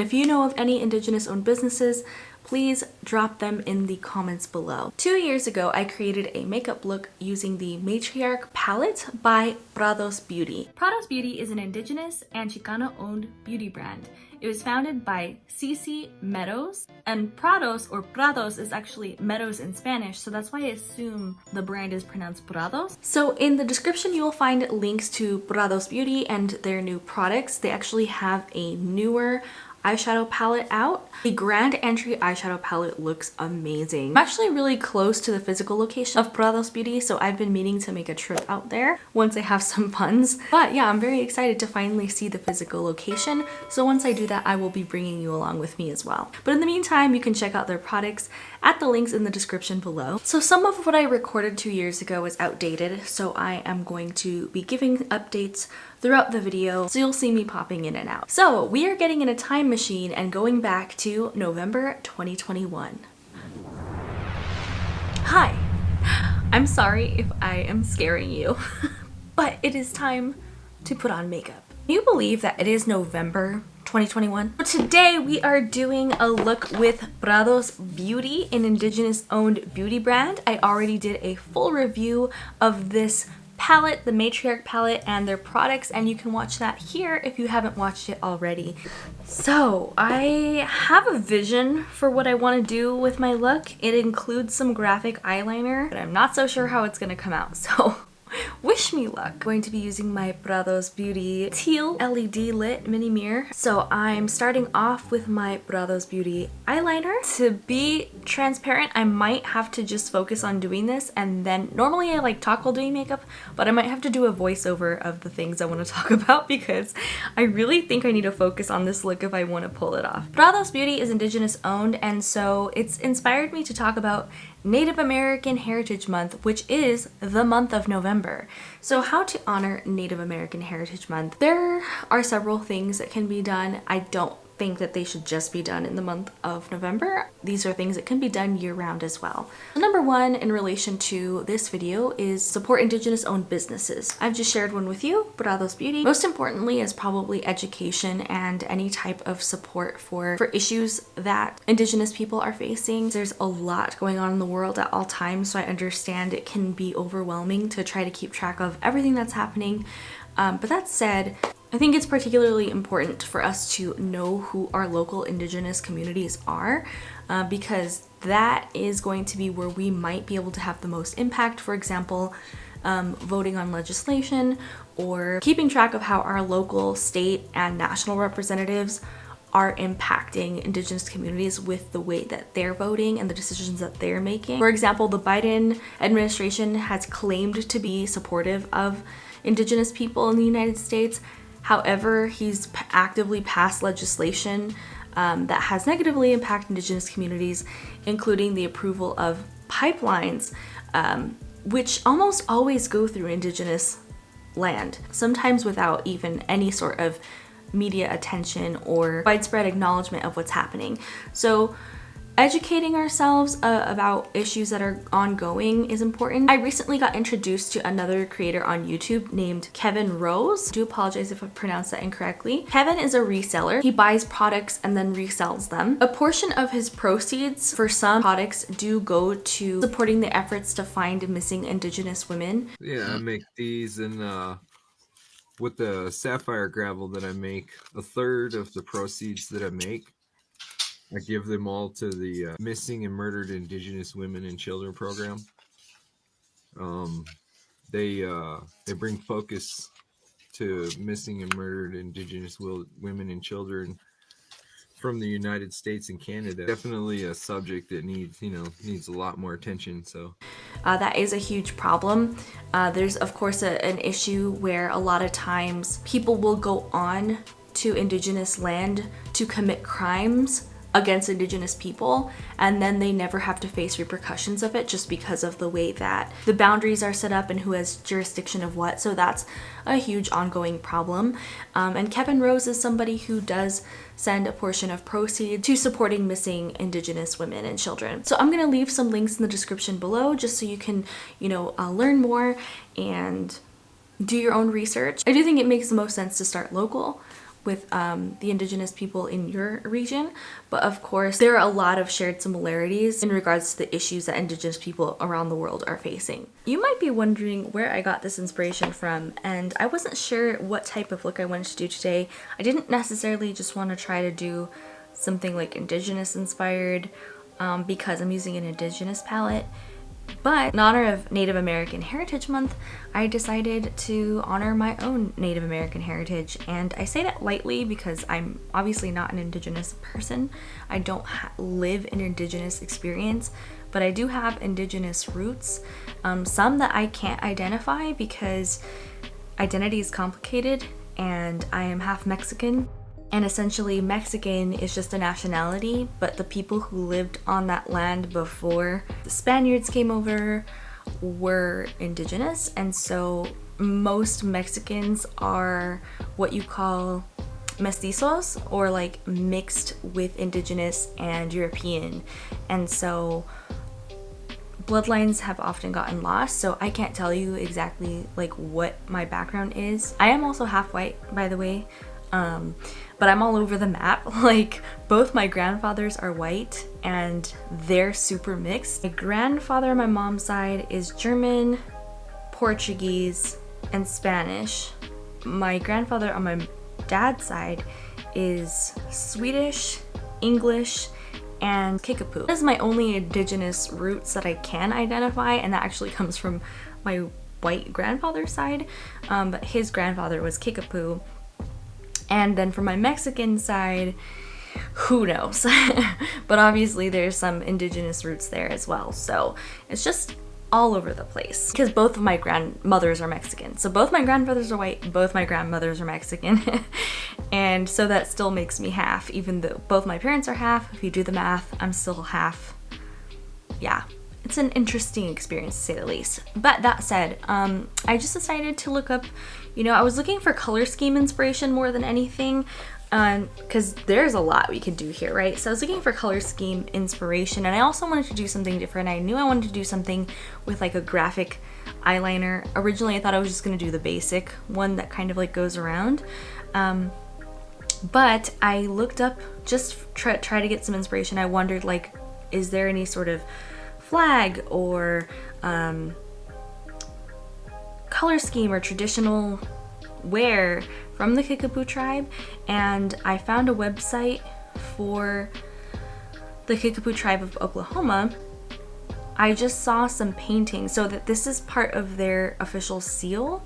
If you know of any Indigenous owned businesses, please drop them in the comments below. 2 years ago, I created a makeup look using the Matriarch palette by Prados Beauty. Prados Beauty is an Indigenous and Chicana owned beauty brand. It was founded by Cici Meadows, and Prados is actually meadows in Spanish, so that's why I assume the brand is pronounced Prados. So in the description, you will find links to Prados Beauty and their new products. They actually have a newer eyeshadow palette out. The Grand Entry eyeshadow palette looks amazing. I'm actually really close to the physical location of Prados Beauty, so I've been meaning to make a trip out there once I have some funds. But yeah, I'm very excited to finally see the physical location. So once I do that, I will be bringing you along with me as well. But in the meantime, you can check out their products at the links in the description below. So some of what I recorded 2 years ago is outdated, so I am going to be giving updates throughout the video, so you'll see me popping in and out. So we are getting in a time machine and going back to November 2021. Hi, I'm sorry if I am scaring you, but it is time to put on makeup. Can you believe that it is November 2021? So today we are doing a look with Prados Beauty, an Indigenous owned beauty brand. I already did a full review of this palette, the Matriarch palette, and their products, and you can watch that here if you haven't watched it already. So I have a vision for what I want to do with my look. It includes some graphic eyeliner, but I'm not so sure how it's gonna come out, so wish me luck. I'm going to be using my Prados Beauty teal LED lit mini mirror. So I'm starting off with my Prados Beauty eyeliner. To be transparent, I might have to just focus on doing this, and then normally I like talk while doing makeup, but I might have to do a voiceover of the things I want to talk about because I really think I need to focus on this look if I want to pull it off. Prados Beauty is Indigenous owned, and so it's inspired me to talk about Native American Heritage Month, which is the month of November. So how to honor Native American Heritage Month? There are several things that can be done. I don't think that they should just be done in the month of November. These are things that can be done year-round as well. So number one in relation to this video is support Indigenous owned businesses. I've just shared one with you, Prados Beauty. Most importantly is probably education and any type of support for issues that Indigenous people are facing. There's a lot going on in the world at all times, so I understand it can be overwhelming to try to keep track of everything that's happening. But that said, I think it's particularly important for us to know who our local Indigenous communities are, because that is going to be where we might be able to have the most impact. For example, voting on legislation or keeping track of how our local, state, and national representatives are impacting Indigenous communities with the way that they're voting and the decisions that they're making. For example, the Biden administration has claimed to be supportive of Indigenous people in the United States. However, he's actively passed legislation that has negatively impacted Indigenous communities, including the approval of pipelines, which almost always go through Indigenous land, sometimes without even any sort of media attention or widespread acknowledgement of what's happening. So educating ourselves about issues that are ongoing is important. I recently got introduced to another creator on YouTube named Kēvin Rose. I do apologize if I pronounced that incorrectly. Kevin is a reseller. He buys products and then resells them. A portion of his proceeds for some products do go to supporting the efforts to find missing Indigenous women. Yeah, I make these, and with the sapphire gravel that I make, a third of the proceeds that I make, I give them all to the Missing and Murdered Indigenous Women and Children program. They bring focus to missing and murdered Indigenous women and children from the United States and Canada. Definitely a subject that needs a lot more attention. So that is a huge problem. There's of course an issue where a lot of times people will go on to Indigenous land to commit crimes against Indigenous people, and then they never have to face repercussions of it just because of the way that the boundaries are set up and who has jurisdiction of what. So that's a huge ongoing problem. And Kēvin Rose is somebody who does send a portion of proceeds to supporting missing Indigenous women and children. So I'm gonna leave some links in the description below just so you can, learn more and do your own research. I do think it makes the most sense to start local, with the indigenous people in your region, but of course there are a lot of shared similarities in regards to the issues that indigenous people around the world are facing. You might be wondering where I got this inspiration from, and I wasn't sure what type of look I wanted to do today. I didn't necessarily just want to try to do something like indigenous inspired because I'm using an indigenous palette. But in honor of Native American Heritage Month, I decided to honor my own Native American heritage. And I say that lightly because I'm obviously not an indigenous person. I don't live an indigenous experience, but I do have indigenous roots. Some that I can't identify because identity is complicated, and I am half Mexican. And essentially Mexican is just a nationality, but the people who lived on that land before the Spaniards came over were indigenous. And so most Mexicans are what you call mestizos, or like mixed with indigenous and European. And so bloodlines have often gotten lost, so I can't tell you exactly like what my background is. I am also half white, by the way. But I'm all over the map. Like, both my grandfathers are white and they're super mixed. My grandfather on my mom's side is German, Portuguese, and Spanish. My grandfather on my dad's side is Swedish, English, and Kickapoo. That is my only indigenous roots that I can identify, and that actually comes from my white grandfather's side, but his grandfather was Kickapoo. And then for my Mexican side, who knows? But obviously there's some indigenous roots there as well. So it's just all over the place because both of my grandmothers are Mexican. So both my grandfathers are white, both my grandmothers are Mexican. And so that still makes me half, even though both my parents are half. If you do the math, I'm still half. Yeah. It's an interesting experience to say the least. But that said, I just decided to look up, I was looking for color scheme inspiration more than anything, because there's a lot we could do here, right? So I was looking for color scheme inspiration, and I also wanted to do something different. I knew I wanted to do something with like a graphic eyeliner. Originally I thought I was just going to do the basic one that kind of like goes around. But I looked up, just try to get some inspiration. I wondered, like, is there any sort of flag or color scheme or traditional wear from the Kickapoo tribe, and I found a website for the Kickapoo tribe of Oklahoma. I just saw some paintings, so that this is part of their official seal,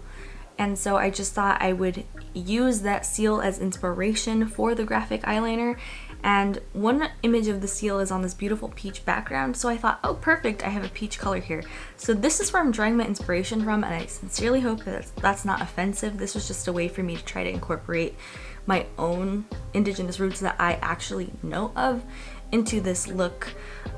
and so I just thought I would use that seal as inspiration for the graphic eyeliner. And one image of the seal is on this beautiful peach background, so I thought, oh perfect, I have a peach color here. So this is where I'm drawing my inspiration from, and I sincerely hope that that's not offensive. This was just a way for me to try to incorporate my own indigenous roots that I actually know of into this look,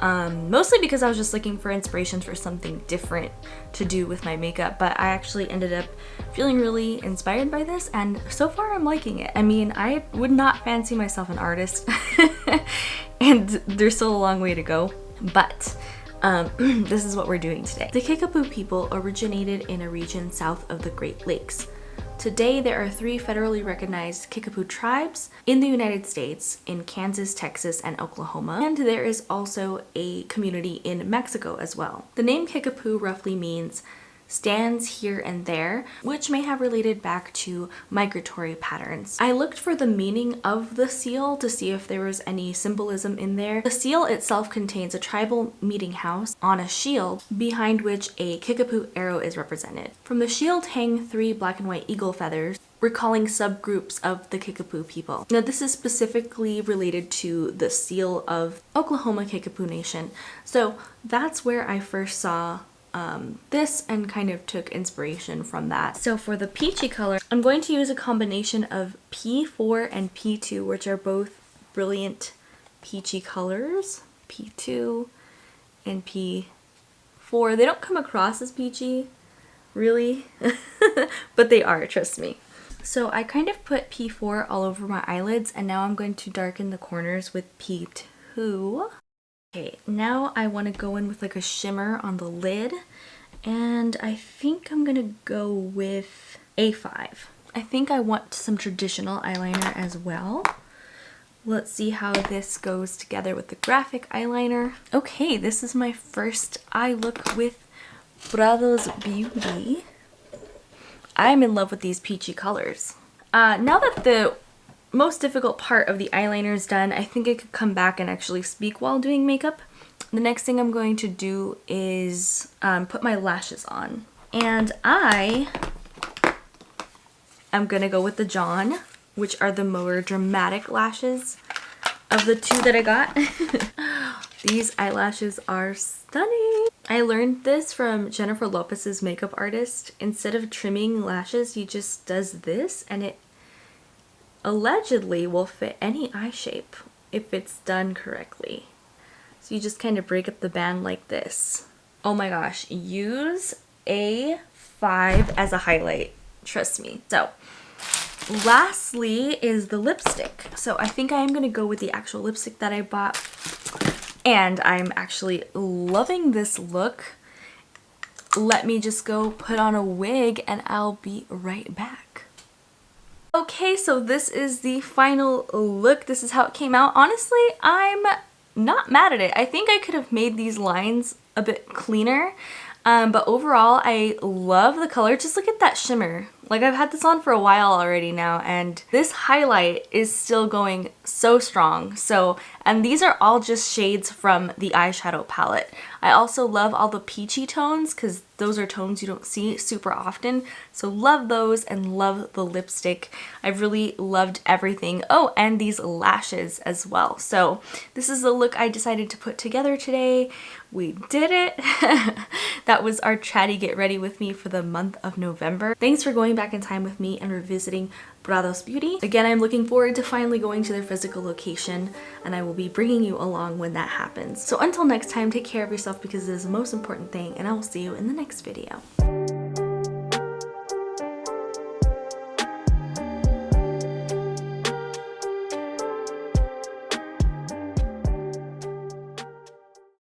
mostly because I was just looking for inspiration for something different to do with my makeup. But I actually ended up feeling really inspired by this, and so far I'm liking it. I mean, I would not fancy myself an artist and there's still a long way to go, but this is what we're doing today. The Kickapoo people originated in a region south of the Great Lakes. Today, there are 3 federally recognized Kickapoo tribes in the United States, in Kansas, Texas, and Oklahoma, and there is also a community in Mexico as well. The name Kickapoo roughly means stands here and there, which may have related back to migratory patterns. I looked for the meaning of the seal to see if there was any symbolism in there. The seal itself contains a tribal meeting house on a shield behind which a Kickapoo arrow is represented. From the shield hang 3 black and white eagle feathers, recalling subgroups of the Kickapoo people. Now this is specifically related to the seal of Oklahoma Kickapoo Nation. So that's where I first saw this and kind of took inspiration from that. So for the peachy color, I'm going to use a combination of P4 and P2, which are both brilliant peachy colors. P2 and P4. They don't come across as peachy, really, but they are, trust me. So I kind of put P4 all over my eyelids, and now I'm going to darken the corners with P2. Okay, now I want to go in with like a shimmer on the lid, and I think I'm gonna go with A5. I think I want some traditional eyeliner as well. Let's see how this goes together with the graphic eyeliner. Okay, this is my first eye look with Prados Beauty. I'm in love with these peachy colors. Now that the most difficult part of the eyeliner is done, I think I could come back and actually speak while doing makeup. The next thing I'm going to do is put my lashes on. And I'm gonna go with the John, which are the more dramatic lashes of the two that I got. These eyelashes are stunning. I learned this from Jennifer Lopez's makeup artist. Instead of trimming lashes, he just does this, and it allegedly will fit any eye shape if it's done correctly. So you just kind of break up the band like this. Oh my gosh, use A5 as a highlight, trust me. So lastly is the lipstick. So I think I am gonna go with the actual lipstick that I bought, and I'm actually loving this look. Let me just go put on a wig and I'll be right back. Okay, so this is the final look. This is how it came out. Honestly, I'm not mad at it. I think I could have made these lines a bit cleaner, but overall I love the color. Just look at that shimmer. Like, I've had this on for a while already now, and this highlight is still going so strong. And these are all just shades from the eyeshadow palette. I also love all the peachy tones because those are tones you don't see super often. So love those and love the lipstick. I've really loved everything. Oh, and these lashes as well. So this is the look I decided to put together today. We did it. That was our chatty get ready with me for the month of November. Thanks for going back in time with me and revisiting Prados Beauty. Again, I'm looking forward to finally going to their physical location, and I will be bringing you along when that happens. So until next time, take care of yourself because it is the most important thing, and I will see you in the next video.